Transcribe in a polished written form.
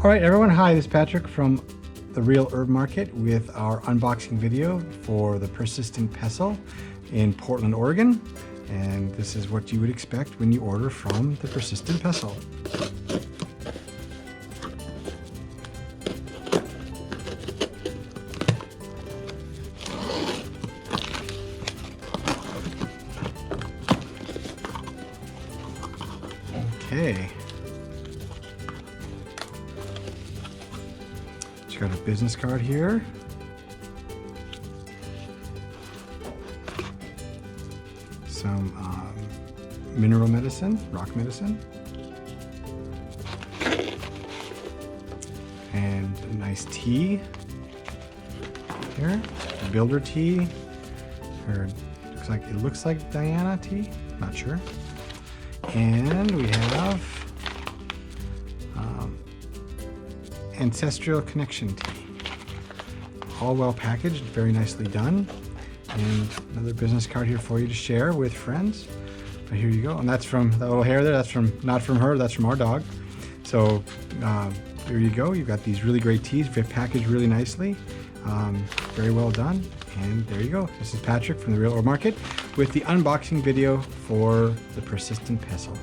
right, everyone. Hi, this is Patrick from the Real Herb Market with our unboxing video for the Persistent Pestle in Portland, Oregon. And this is what you would expect when you order from the Persistent Pestle. Okay. Got a business card here. Some mineral medicine, rock medicine. And a nice tea here. A builder tea. Or it looks like Diana tea. Not sure. And we have Ancestral Connection tea. All well packaged, very nicely done. And another business card here for you to share with friends. But here you go. And that's from the little hair there. That's from, not from her, that's from our dog. So there you go. You've got these really great teas, packaged really nicely. Very well done. And there you go. This is Patrick from the Real Herb Market with the unboxing video for the Persistent Pestle.